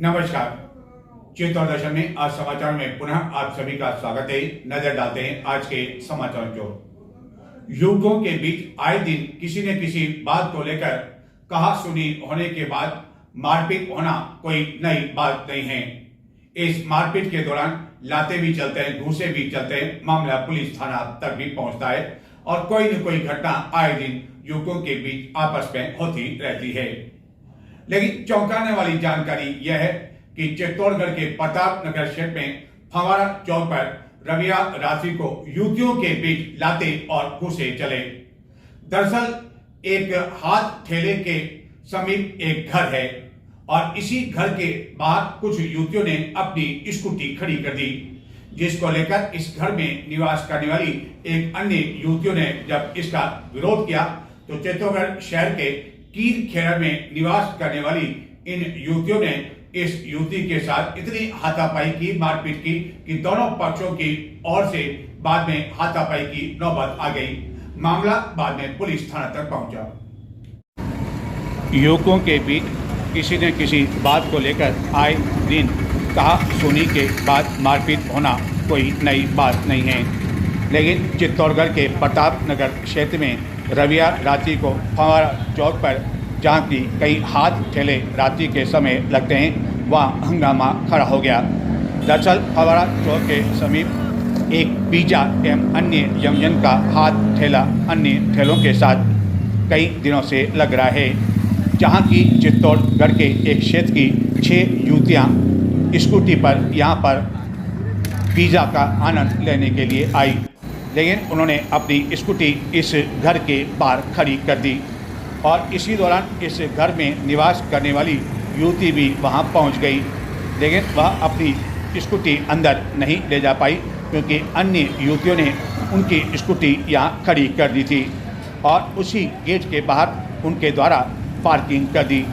नमस्कार। चित्तौड़ दर्शन में आज समाचार में पुनः आप सभी का स्वागत है। नजर डालते हैं आज के समाचार को। युवकों के बीच आए दिन किसी न किसी बात को लेकर कहा सुनी होने के बाद मारपीट होना कोई नई बात नहीं है। इस मारपीट के दौरान लाते भी चलते हैं, घूसे भी चलते हैं, मामला पुलिस थाना तक भी पहुंचता है और कोई न कोई घटना आए दिन युवकों के बीच आपस में होती रहती है। लेकिन चौंकाने वाली जानकारी यह है कि चित्तौड़गढ़ के प्रताप नगर क्षेत्र में फवारा चौक पर रविवार रात्रि को युवतियों के बीच लाते और घूसे चले। दरअसल एक हाथ ठेले के समीप एक घर है और इसी घर के बाहर कुछ युवतियों ने अपनी स्कूटी खड़ी कर दी, जिसको लेकर इस घर में निवास करने वाली एक अन्य युवतियों ने जब इसका विरोध किया तो चित्तौड़गढ़ शहर के कीर खेड़ा में निवास करने वाली इन युवतियों ने इस युवती के साथ इतनी हाथापाई की, मारपीट की कि दोनों पक्षों की ओर से बाद में हाथापाई की नौबत आ गई। मामला बाद में पुलिस थाना तक पहुंचा। युवकों के बीच किसी न किसी बात को लेकर आए दिन कहा सुनी के बाद मारपीट होना कोई नई बात नहीं है। लेकिन चित्तौड़गढ़ के प्रताप नगर क्षेत्र में रविवार रात्रि को फवारा चौक पर जहाँ की कई हाथ ठेले रात्रि के समय लगते हैं, वहाँ हंगामा खड़ा हो गया। दरअसल फवारा चौक के समीप एक पिज्जा एवं अन्य व्यंजन का हाथ ठेला अन्य ठेलों के साथ कई दिनों से लग रहा है, जहाँ की चित्तौड़गढ़ के एक क्षेत्र की 6 युवतियाँ स्कूटी पर यहाँ पर पिज्जा का आनंद लेने के लिए आई। लेकिन उन्होंने अपनी स्कूटी इस घर के बाहर खड़ी कर दी और इसी दौरान इस घर में निवास करने वाली युवती भी वहां पहुंच गई। लेकिन वह अपनी स्कूटी अंदर नहीं ले जा पाई क्योंकि अन्य युवतियों ने उनकी स्कूटी यहां खड़ी कर दी थी और उसी गेट के बाहर उनके द्वारा पार्किंग कर दी,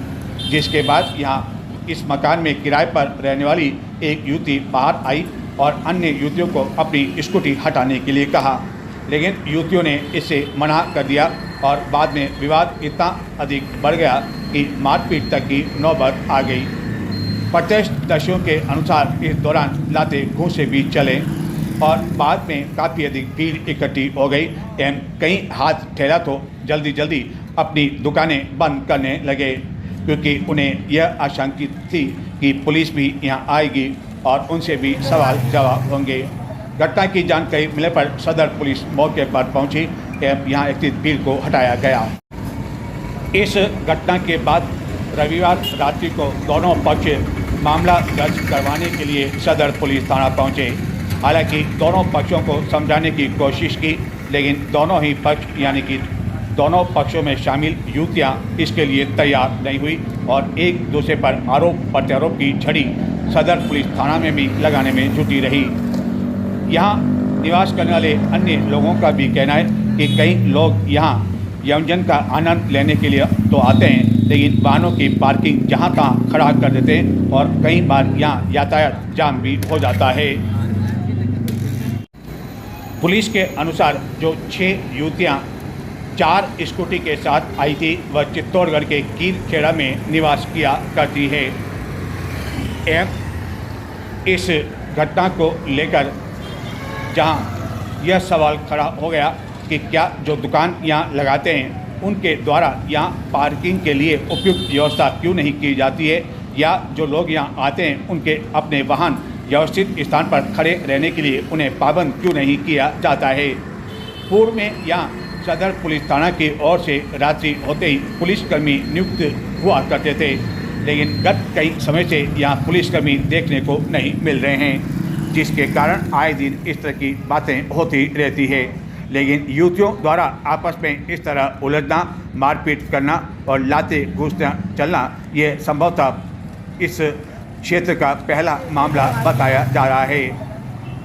जिसके बाद यहाँ इस मकान में किराए पर रहने वाली एक युवती बाहर आई और अन्य युवतियों को अपनी स्कूटी हटाने के लिए कहा। लेकिन युवतियों ने इसे मना कर दिया और बाद में विवाद इतना अधिक बढ़ गया कि मारपीट तक की नौबत आ गई। प्रत्यक्षदर्शियों के अनुसार इस दौरान लाते घूंसे भी चले और बाद में काफ़ी अधिक भीड़ इकट्ठी हो गई एवं कई हाथ ठेला तो जल्दी जल्दी अपनी दुकानें बंद करने लगे, क्योंकि उन्हें यह आशंकित थी कि पुलिस भी यहाँ आएगी और उनसे भी सवाल जवाब होंगे। घटना की जानकारी मिलने पर सदर पुलिस मौके पर पहुंची एवं यहाँ स्थित भीड़ को हटाया गया। इस घटना के बाद रविवार रात्रि को दोनों पक्ष मामला दर्ज करवाने के लिए सदर पुलिस थाना पहुंचे। हालांकि दोनों पक्षों को समझाने की कोशिश की, लेकिन दोनों ही पक्ष यानी कि दोनों पक्षों में शामिल युवतियाँ इसके लिए तैयार नहीं हुई और एक दूसरे पर आरोप प्रत्यारोप की झड़ी सदर पुलिस थाना में भी लगाने में जुटी रही। यहाँ निवास करने वाले अन्य लोगों का भी कहना है कि कई लोग यहाँ व्यंजन का आनंद लेने के लिए तो आते हैं, लेकिन वाहनों की पार्किंग जहाँ तहाँ खड़ा कर देते हैं और कई बार यहाँ यातायात जाम भी हो जाता है। पुलिस के अनुसार जो 6 युवतियाँ 4 स्कूटी के साथ आई थी वह चित्तौड़गढ़ के कीर खेड़ा में निवास किया करती है। एवं इस घटना को लेकर जहां यह सवाल खड़ा हो गया कि क्या जो दुकान यहां लगाते हैं उनके द्वारा यहां पार्किंग के लिए उपयुक्त व्यवस्था क्यों नहीं की जाती है, या जो लोग यहां आते हैं उनके अपने वाहन व्यवस्थित स्थान पर खड़े रहने के लिए उन्हें पाबंद क्यों नहीं किया जाता है। पूर्व में यहां सदर पुलिस थाना की ओर से रात्रि होते ही पुलिसकर्मी नियुक्त हुआ करते थे, लेकिन गत कई समय से यहाँ पुलिसकर्मी देखने को नहीं मिल रहे हैं, जिसके कारण आए दिन इस तरह की बातें होती रहती है। लेकिन युवतियों द्वारा आपस में इस तरह उलझना, मारपीट करना और लाते घूसना चलना ये संभवतः इस क्षेत्र का पहला मामला बताया जा रहा है।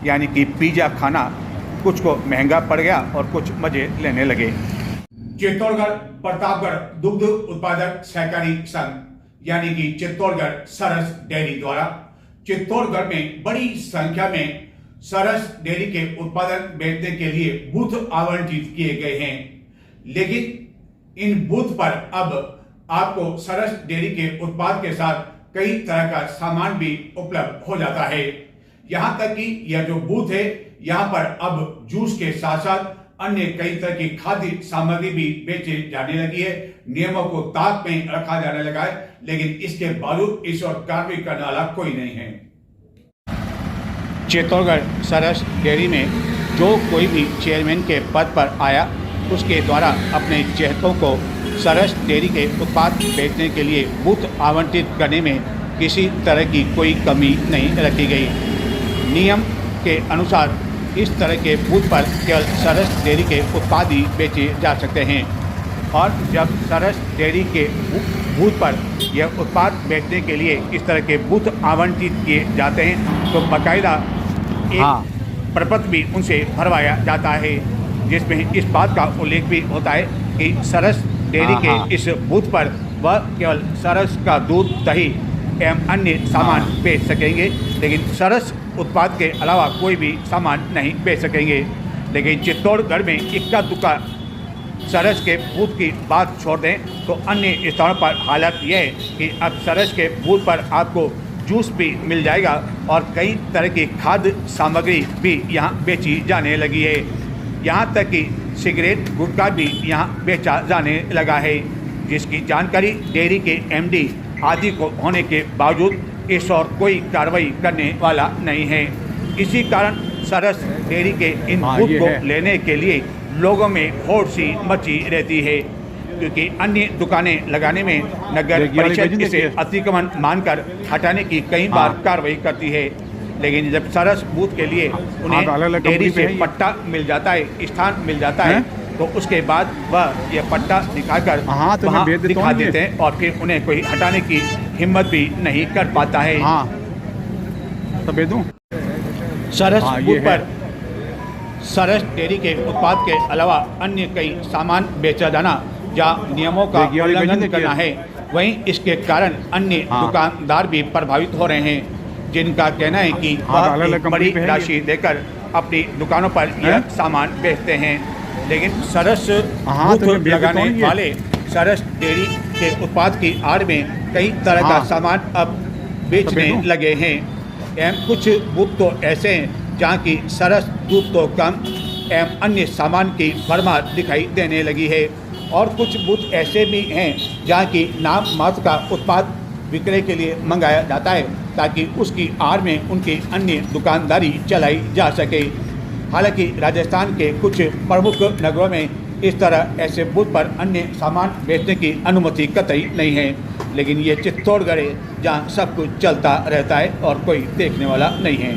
यानी कि पिज्जा खाना कुछ को महंगा पड़ गया और कुछ मजे लेने लगे। चित्तौड़गढ़ प्रतापगढ़ दुग्ध उत्पादक सहकारी संघ यानी कि चित्तौड़गढ़ सरस डेयरी द्वारा चित्तौड़गढ़ में बड़ी संख्या में सरस डेयरी के उत्पादन बेचने के लिए बूथ आवंटित किए गए हैं। लेकिन इन बूथ पर अब आपको सरस डेयरी के उत्पाद के साथ कई तरह का सामान भी उपलब्ध हो जाता है। यहाँ तक कि यह जो बूथ है, यहाँ पर अब जूस के साथ साथ अन्य कई तरह की खाद्य सामग्री भी बेचे जाने लगी है। नियमों को ताक में रखा जाने लगा है, लेकिन इसके बावजूद इस और कार्रवाई करने वाला कोई नहीं है। चित्तौड़गढ़ सरस डेयरी में जो कोई भी चेयरमैन के पद पर आया, उसके द्वारा अपने चेहतों को सरस डेयरी के उत्पाद बेचने के लिए बूथ आवंटित करने में किसी तरह की कोई कमी नहीं रखी गई। नियम के अनुसार इस तरह के बूथ पर केवल सरस डेयरी के उत्पाद ही बेचे जा सकते हैं, और जब सरस डेयरी के बूथ पर यह उत्पाद बेचने के लिए इस तरह के बूथ आवंटित किए जाते हैं तो बाकायदा एक प्रपत्र भी उनसे भरवाया जाता है, जिसमें इस बात का उल्लेख भी होता है कि सरस डेयरी के इस बूथ पर वह केवल सरस का दूध, दही एवं अन्य सामान बेच सकेंगे, लेकिन सरस उत्पाद के अलावा कोई भी सामान नहीं बेच सकेंगे। लेकिन चित्तौड़गढ़ में इक्का दुक्का सरस के बूथ की बात छोड़ दें तो अन्य स्थानों पर हालत यह है कि अब सरस के बूथ पर आपको जूस भी मिल जाएगा और कई तरह की खाद्य सामग्री भी यहाँ बेची जाने लगी है। यहाँ तक कि सिगरेट, गुटखा भी यहाँ बेचा जाने लगा है, जिसकी जानकारी डेयरी के एमडी आदि को होने के बावजूद इस और कोई कार्रवाई करने वाला नहीं है। इसी कारण सरस डेयरी के इन बूथ को लेने के लिए लोगों में होड़ सी मची रहती है, क्योंकि अन्य दुकानें लगाने में नगर परिषद इसे अतिक्रमण मानकर हटाने की कई बार कार्रवाई करती है, लेकिन जब सरस बूथ के लिए उन्हें डेयरी से पट्टा मिल जाता है, स्थान मिल जाता है, तो उसके बाद वह यह पट्टा दिखाकर वहाँ दिखा देते हैं और फिर उन्हें कोई हटाने की हिम्मत भी नहीं कर पाता है। सरस बूथ पर सरस डेयरी के उत्पाद के अलावा अन्य कई सामान बेचा जाना जहाँ नियमों का उल्लंघन करना है, वहीं इसके कारण अन्य दुकानदार भी प्रभावित हो रहे हैं, जिनका कहना है कि वह बड़ी राशि देकर अपनी दुकानों पर यह सामान बेचते हैं, लेकिन सरस बूथ लगाने वाले सरस डेयरी के उत्पाद की आड़ में कई तरह का सामान अब बेचने लगे हैं। एवं कुछ बूथ तो ऐसे हैं जहाँ की सरस दूध तो कम एवं अन्य सामान की भरमार दिखाई देने लगी है, और कुछ बूथ ऐसे भी हैं जहाँ की नाम मात्र का उत्पाद विक्रय के लिए मंगाया जाता है ताकि उसकी आड़ में उनकी अन्य दुकानदारी चलाई जा सके। हालांकि राजस्थान के कुछ प्रमुख नगरों में इस तरह ऐसे बूथ पर अन्य सामान बेचने की अनुमति कतई नहीं है, लेकिन ये चित्तौड़गढ़ है जहाँ सब कुछ चलता रहता है और कोई देखने वाला नहीं है।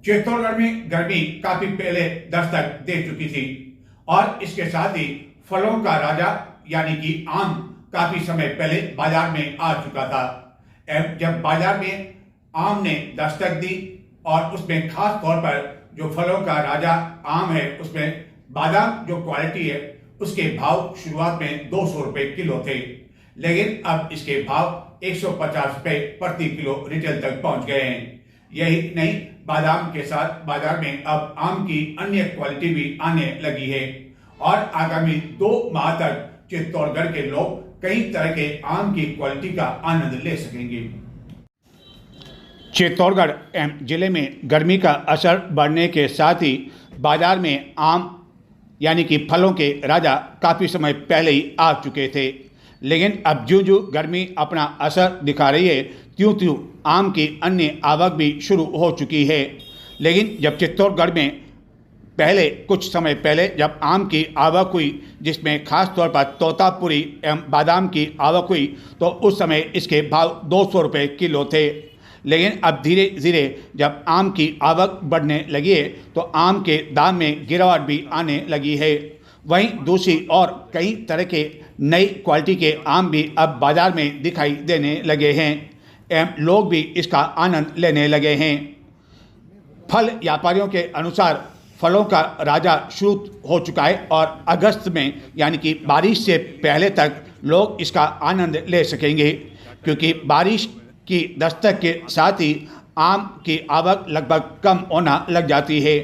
चित्तौड़गढ़ में गर्मी काफी पहले दस्तक दे चुकी थी और इसके साथ ही फलों का राजा यानी कि आम काफी समय पहले बाजार में आ चुका था। जब बाजार में आम ने दस्तक दी और उसमें खास तौर पर जो फलों का राजा आम है, उसमें बादाम जो क्वालिटी है उसके भाव शुरुआत में 200 रुपए किलो थे, लेकिन अब इसके भाव 150 रुपए प्रति किलो रिटेल तक पहुंच गए हैं। यही नहीं, बादाम के साथ बाजार में अब आम की अन्य क्वालिटी भी आने लगी है और आगामी 2 माह तक चित्तौड़गढ़ के लोग कई तरह के आम की क्वालिटी का आनंद ले सकेंगे। चित्तौड़गढ़ जिले में गर्मी का असर बढ़ने के साथ ही बाजार में आम यानी कि फलों के राजा काफ़ी समय पहले ही आ चुके थे, लेकिन अब ज्यों-ज्यों गर्मी अपना असर दिखा रही है त्यों-त्यों आम की अन्य आवक भी शुरू हो चुकी है। लेकिन जब चित्तौड़गढ़ में पहले कुछ समय पहले जब आम की आवक हुई, जिसमें खास तौर पर तोतापुरी एवं बादाम की आवक हुई, तो उस समय इसके भाव 200 रुपये किलो थे, लेकिन अब धीरे धीरे जब आम की आवक बढ़ने लगी है तो आम के दाम में गिरावट भी आने लगी है। वहीं दूसरी और कई तरह के नई क्वालिटी के आम भी अब बाज़ार में दिखाई देने लगे हैं एवं लोग भी इसका आनंद लेने लगे हैं। फल व्यापारियों के अनुसार फलों का राजा शुरू हो चुका है और अगस्त में यानी कि बारिश से पहले तक लोग इसका आनंद ले सकेंगे, क्योंकि बारिश की दस्तक के साथ ही आम की आवक लगभग कम होना लग जाती है।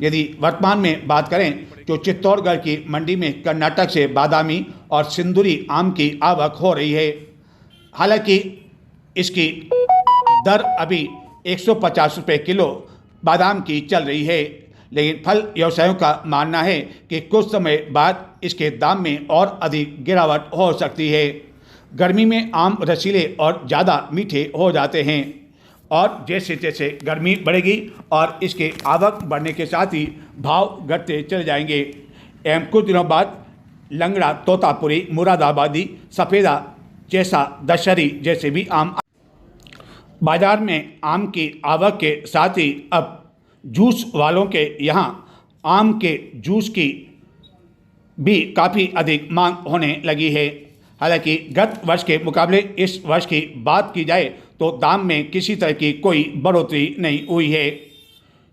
यदि वर्तमान में बात करें तो चित्तौड़गढ़ की मंडी में कर्नाटक से बादामी और सिंदूरी आम की आवक हो रही है। हालांकि इसकी दर अभी 150 रुपये किलो बादाम की चल रही है, लेकिन फल व्यवसायियों का मानना है कि कुछ समय बाद इसके दाम में और अधिक गिरावट हो सकती है। गर्मी में आम रसीले और ज़्यादा मीठे हो जाते हैं और जैसे जैसे गर्मी बढ़ेगी और इसके आवक बढ़ने के साथ ही भाव घटते चले जाएंगे। एवं कुछ दिनों बाद लंगड़ा, तोतापुरी, मुरादाबादी, सफ़ेदा जैसा दशहरी जैसे भी आम बाजार में आम की आवक के साथ ही अब जूस वालों के यहाँ आम के जूस की भी काफ़ी अधिक मांग होने लगी है। हालांकि गत वर्ष के मुकाबले इस वर्ष की बात की जाए तो दाम में किसी तरह की कोई बढ़ोतरी नहीं हुई है।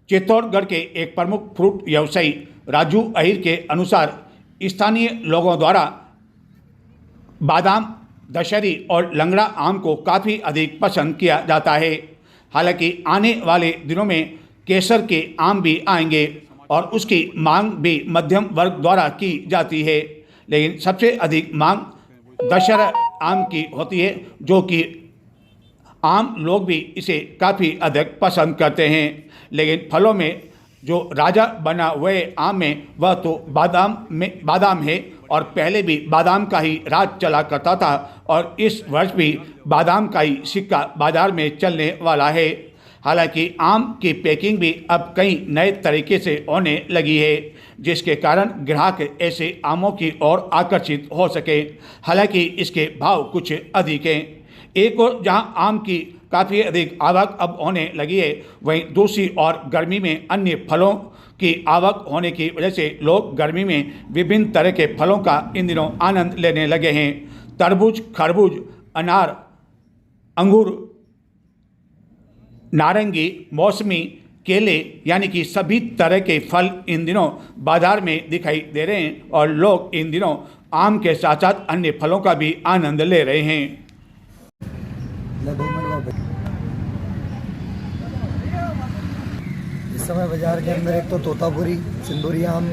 चित्तौड़गढ़ के एक प्रमुख फ्रूट व्यवसायी राजू अहिर के अनुसार स्थानीय लोगों द्वारा बादाम, दशहरी और लंगड़ा आम को काफ़ी अधिक पसंद किया जाता है। हालांकि आने वाले दिनों में केसर के आम भी आएंगे और उसकी मांग भी मध्यम वर्ग द्वारा की जाती है, लेकिन सबसे अधिक मांग दशहरा आम की होती है, जो कि आम लोग भी इसे काफ़ी अधिक पसंद करते हैं। लेकिन फलों में जो राजा बना हुए आम में वह तो बादाम है और पहले भी बादाम का ही राज चला करता था और इस वर्ष भी बादाम का ही सिक्का बाजार में चलने वाला है। हालांकि आम की पैकिंग भी अब कई नए तरीके से होने लगी है, जिसके कारण ग्राहक ऐसे आमों की ओर आकर्षित हो सके। हालांकि इसके भाव कुछ अधिक हैं। एक और जहां आम की काफ़ी अधिक आवक अब होने लगी है, वहीं दूसरी ओर गर्मी में अन्य फलों की आवक होने की वजह से लोग गर्मी में विभिन्न तरह के फलों का इन दिनों आनंद लेने लगे हैं। तरबूज, खरबूज, अनार, अंगूर, नारंगी, मौसमी, केले यानी कि सभी तरह के फल इन दिनों बाजार में दिखाई दे रहे हैं और लोग इन दिनों आम के साथ साथ अन्य फलों का भी आनंद ले रहे हैं। इस समय बाजार के अंदर एक तो तोतापुरी, सिंदूरी आम,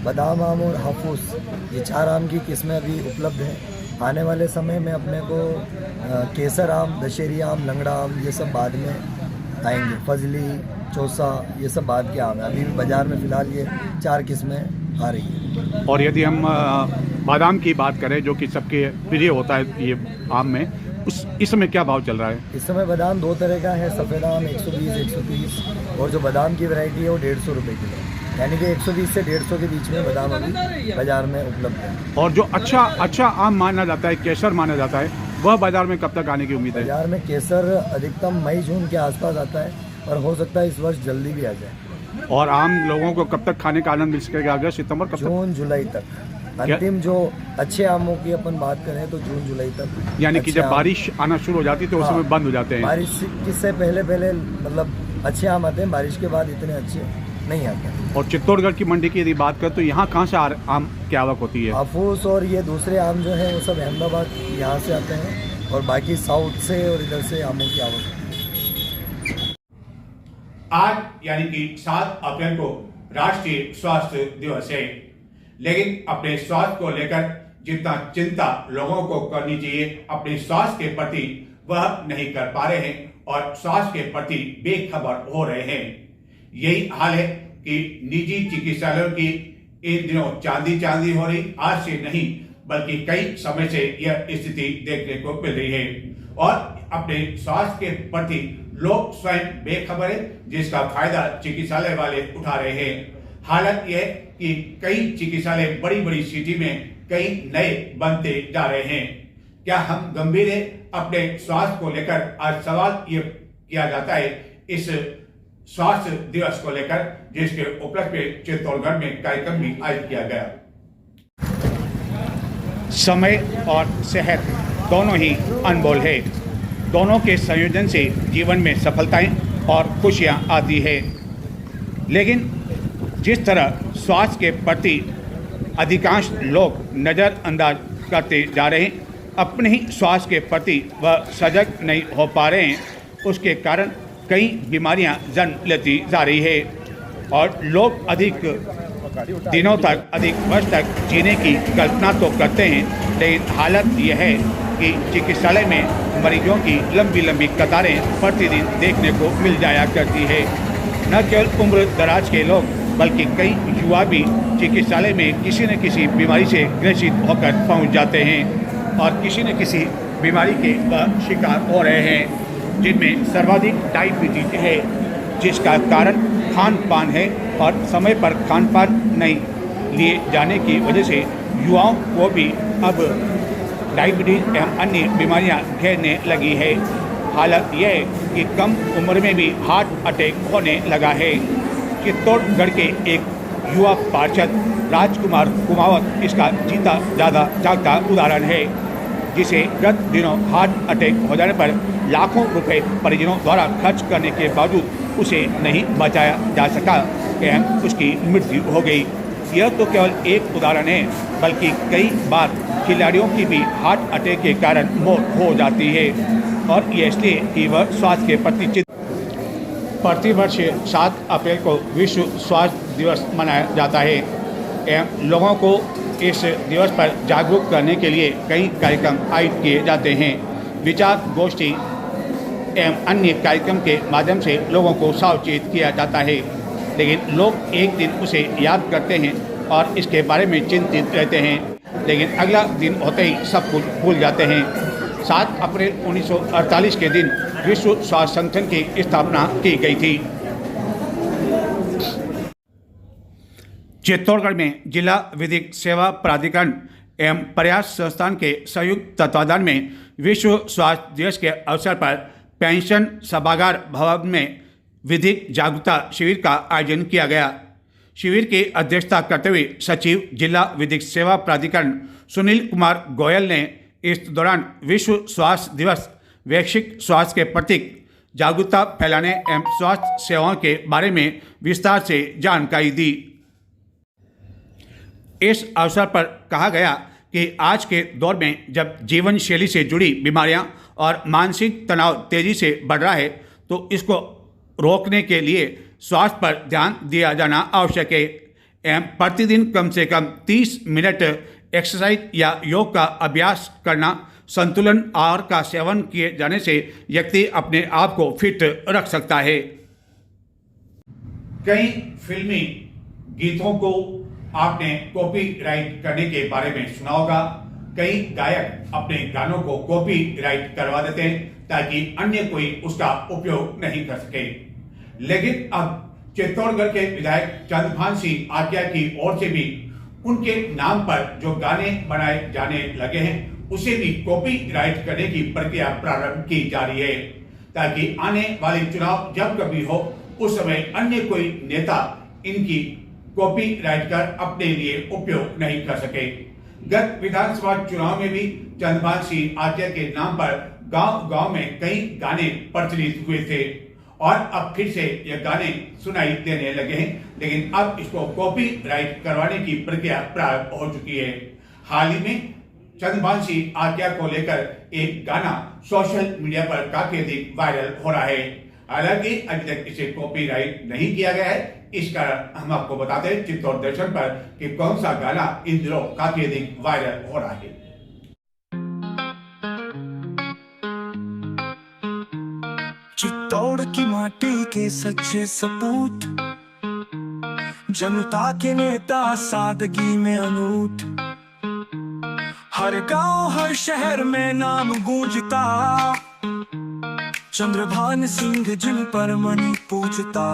बादाम आम और हाफूस, ये 4 आम की किस्में अभी उपलब्ध हैं। आने वाले समय में अपने को केसर आम, दशहरी आम, लंगड़ा आम ये सब बाद में आएंगे। फजली, चौसा ये सब बाद के आम है। अभी बाज़ार में फ़िलहाल ये 4 किस्में आ रही है। और यदि हम बादाम की बात करें जो कि सबके प्रिय होता है ये आम में, इस समय क्या भाव चल रहा है? इस समय बादाम 2 तरह का है। सफ़ेद आम 120, 130 और जो बादाम की वैरायटी है वो 150 रुपये किलो, यानी कि 120 से 150 के बीच में बादाम अभी बाज़ार में उपलब्ध है। और जो अच्छा आम माना जाता है, केसर माना जाता है, वह बाज़ार में कब तक आने की उम्मीद है? बाज़ार में केसर अधिकतम मई जून के आसपास आता है और हो सकता है इस वर्ष जल्दी भी आ जाए। और आम लोगों को कब तक खाने का आनंद मिल सकेगा? अगस्त, सितंबर, कब तक? जून जुलाई तक। अंतिम जो अच्छे आमों की अपन बात करें तो जून जुलाई तक। यानी कि जब बारिश आना शुरू हो जाती है तो उस समय बंद हो जाते हैं। बारिश किससे पहले मतलब अच्छे आम आते हैं, बारिश के बाद इतने अच्छे नहीं आते। और चित्तौड़गढ़ की मंडी की यदि बात करें तो यहाँ कहाँ से आम की आवक होती है? हाफूस और ये दूसरे आम जो हैं वो सब अहमदाबाद यहाँ से आते हैं और बाकी साउथ से और इधर से आमों की आवक होती है। आज यानी कि 7 अप्रैल को राष्ट्रीय स्वास्थ्य दिवस है, लेकिन अपने स्वास्थ्य को लेकर जितना चिंता लोगों को करनी चाहिए अपने स्वास्थ्य के प्रति वह नहीं कर पा रहे हैं और स्वास्थ्य के प्रति बेखबर हो रहे हैं। यही हाल है कि निजी चिकित्सालयों की इन दिनों चांदी हो रही, आज से नहीं बल्कि कई समय से यह स्थिति देखने को मिल रही है और अपने स्वास्थ्य के प्रति लोग स्वयं बेखबर है, जिसका फायदा चिकित्सालय वाले उठा रहे हैं। हालत यह कि कई चिकित्सालय बड़ी सिटी में कई नए बनते जा रहे हैं। क्या हम गंभीर है अपने स्वास्थ्य को लेकर? आज सवाल ये किया जाता है इस स्वास्थ्य दिवस को लेकर, जिसके उपलक्ष्य में चित्तौड़गढ़ में कार्यक्रम भी आयोजित किया गया। समय और सेहत दोनों ही अनमोल है। दोनों के संयोजन से जीवन में सफलताएं और खुशियां आती है, लेकिन जिस तरह स्वास्थ्य के प्रति अधिकांश लोग नज़रअंदाज करते जा रहे हैं, अपने ही स्वास्थ्य के प्रति वह सजग नहीं हो पा रहे हैं, उसके कारण कई बीमारियां जन्म लेती जा रही है और लोग अधिक दिनों तक, अधिक वर्ष तक जीने की कल्पना तो करते हैं, लेकिन हालत यह है कि चिकित्सालय में मरीजों की लंबी लंबी कतारें प्रतिदिन देखने को मिल जाया करती है। न केवल उम्र दराज के लोग बल्कि कई युवा भी चिकित्सालय में किसी न किसी बीमारी से ग्रसित होकर पहुंच जाते हैं और किसी न किसी बीमारी के शिकार हो रहे हैं, जिनमें सर्वाधिक डायबिटीज है, जिसका कारण खान पान है और समय पर खान पान नहीं लिए जाने की वजह से युवाओं को भी अब डायबिटीज एवं अन्य बीमारियां घेरने लगी है। हालत यह है कि कम उम्र में भी हार्ट अटैक होने लगा है। चित्तौड़गढ़ के एक युवा पार्षद राजकुमार कुमावत इसका जीता ज़्यादा जागता उदाहरण है, जिसे गत दिनों हार्ट अटैक हो जाने पर लाखों रुपए परिजनों द्वारा खर्च करने के बावजूद उसे नहीं बचाया जा सका एवं उसकी मृत्यु हो गई। यह तो केवल एक उदाहरण है, बल्कि कई बार खिलाड़ियों की भी हार्ट अटैक के कारण मौत हो जाती है और ये इसलिए कि वह स्वास्थ्य के प्रति प्रतिवर्ष 7 अप्रैल को विश्व स्वास्थ्य दिवस मनाया जाता है एवं लोगों को इस दिवस पर जागरूक करने के लिए कई कार्यक्रम आयोजित किए जाते हैं। विचार गोष्ठी एवं अन्य कार्यक्रम के माध्यम से लोगों को सावचेत किया जाता है, लेकिन लोग एक दिन उसे याद करते हैं और इसके बारे में चिंतित रहते हैं, लेकिन अगला दिन होते ही सब कुछ भूल जाते हैं। 7 अप्रैल 1948 के दिन विश्व स्वास्थ्य संगठन की स्थापना की गई थी। चित्तौड़गढ़ में जिला विधिक सेवा प्राधिकरण एवं प्रयास संस्थान के संयुक्त तत्वाधान में विश्व स्वास्थ्य दिवस के अवसर पर पेंशन सभागार भवन में विधिक जागरूकता शिविर का आयोजन किया गया। शिविर की अध्यक्षता करते हुए सचिव जिला विधिक सेवा प्राधिकरण सुनील कुमार गोयल ने इस दौरान विश्व स्वास्थ्य दिवस वैश्विक स्वास्थ्य के प्रतीक जागरूकता फैलाने एवं स्वास्थ्य सेवाओं के बारे में विस्तार से जानकारी दी। इस अवसर पर कहा गया कि आज के दौर में जब जीवन शैली से जुड़ी बीमारियां और मानसिक तनाव तेजी से बढ़ रहा है, तो इसको रोकने के लिए स्वास्थ्य पर ध्यान दिया जाना आवश्यक है एवं प्रतिदिन कम से कम 30 मिनट एक्सरसाइज या योग का अभ्यास करना, संतुलन आहार का सेवन किए जाने से व्यक्ति अपने आप को फिट रख सकता है। कई फिल्मी गीतों को आपने कॉपीराइट करने के बारे में सुना होगा। कई गायक अपने गानों को कॉपीराइट करवा देते हैं ताकि अन्य कोई उसका उपयोग नहीं कर सके, लेकिन अब चित्तौड़गढ़ के विधायक चंद्रभान सिंह आर्या की ओर से भी उनके नाम पर जो गाने बनाए जाने लगे हैं उसे भी कॉपीराइट करने की प्रक्रिया प्रारंभ की जा रही है, ताकि आने वाले चुनाव जब कभी हो उस समय अन्य कोई नेता इनकी कॉपीराइट कर अपने लिए उपयोग नहीं कर सके। गत विधानसभा चुनाव में भी चंद्रभान सिंह आर्या के नाम पर गांव-गांव में कई गाने प्रचलित हुए थे और अब फिर से ये गाने सुनाई देने लगे हैं, लेकिन अब इसको कॉपीराइट करवाने की प्रक्रिया प्रारंभ हो चुकी है। हाल ही में चंद्रभान सिंह आर्या को लेकर एक गाना सोशल मीडिया पर काफी अधिक वायरल हो रहा है। हालांकि अभी तक इसे कॉपीराइट नहीं किया गया है। इस कारण हम आपको बताते हैं चित्तौड़ दर्शन पर कि कौन सा गाना इन दिनों काफी अधिक वायरल हो रहा है। चित्तौड़ की माटी के सच्चे सपूत, जनता के नेता सादगी में अनूठ, हर गांव हर शहर में नाम गूंजता, चंद्रभान सिंह जिन पर मन पूजता।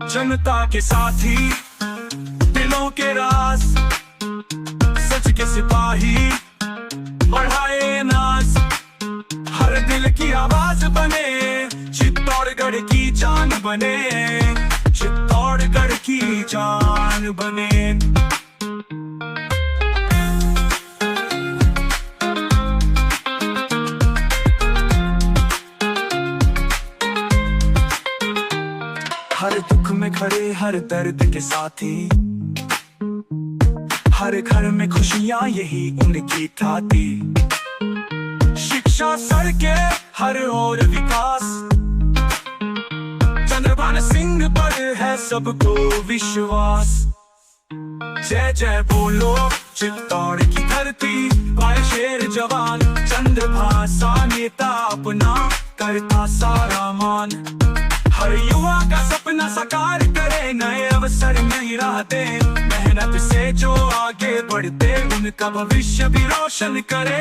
जनता के साथी दिलों के राज, सच के सिपाही बढ़ाए नाज, हर दिल की आवाज बने, चित्तौड़गढ़ की जान बने, चित्तौड़गढ़ की जान बने। हर दुख में खड़े हर दर्द के साथी, हर घर में खुशियां यही उनकी थाती, शिक्षा सड़के हर ओर विकास, चंद्रभान सिंह पर है सबको विश्वास। जय जय बोलो चित्तौड़ की धरती पाए शेर जवान, चंद्रभाषा नेता अपना करता सारा मान। हर युवा का सपना साकार करे, नए अवसर नहीं रहते, मेहनत से जो आगे बढ़ते उनका भविष्य भी रोशन करे।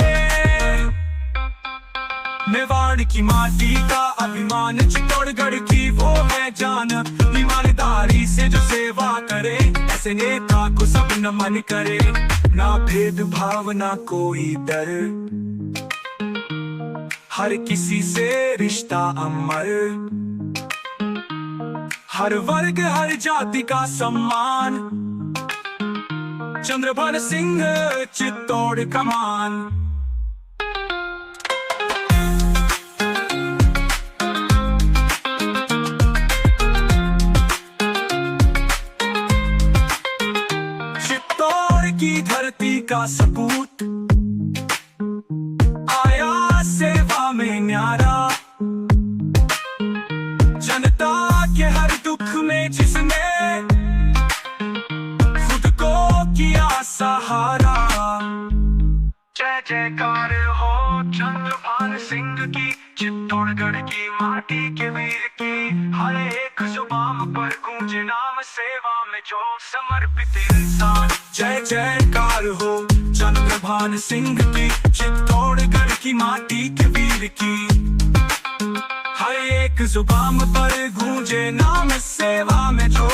मेवाड़ की माटी का अभिमान, चित्तौड़गढ़ की वो है जान, ईमानदारी से जो सेवा करे, ऐसे नेता को सब नमन करे। ना भेदभाव ना कोई डर, हर किसी से रिश्ता अमर, हर वर्ग हर जाति का सम्मान, चंद्रभान सिंह चित्तौड़ कमान। की धरती का सपूत आया सेवा में न्यारा, जनता के हर दुख में जिसने खुद को किया सहारा। जय जयकार हो चंद्रभान सिंह की, चित्तौड़गढ़ की माटी के वीर की, हर एक जुबान पर गूंजे नाम, सेवा में जो समर्पित इंसान। जय जयकार हो चंद्रभान सिंह की, चित्तौड़गढ़ की माटी के वीर की, हर एक जुबान पर गूंजे नाम, सेवा में जो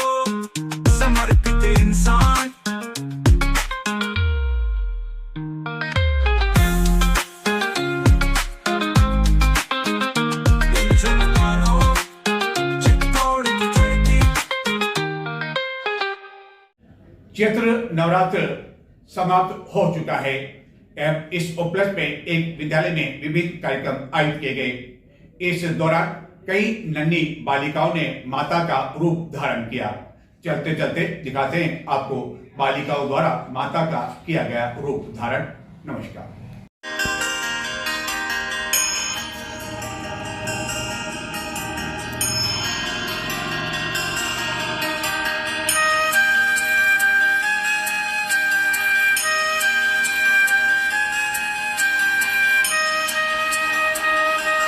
समर्पित इंसान। चैत्र नवरात्र समाप्त हो चुका है एवं इस उपलक्ष्य में एक विद्यालय में विभिन्न कार्यक्रम आयोजित किए गए। इस दौरान कई नन्ही बालिकाओं ने माता का रूप धारण किया। चलते चलते दिखाते हैं आपको बालिकाओं द्वारा माता का किया गया रूप धारण। नमस्कार।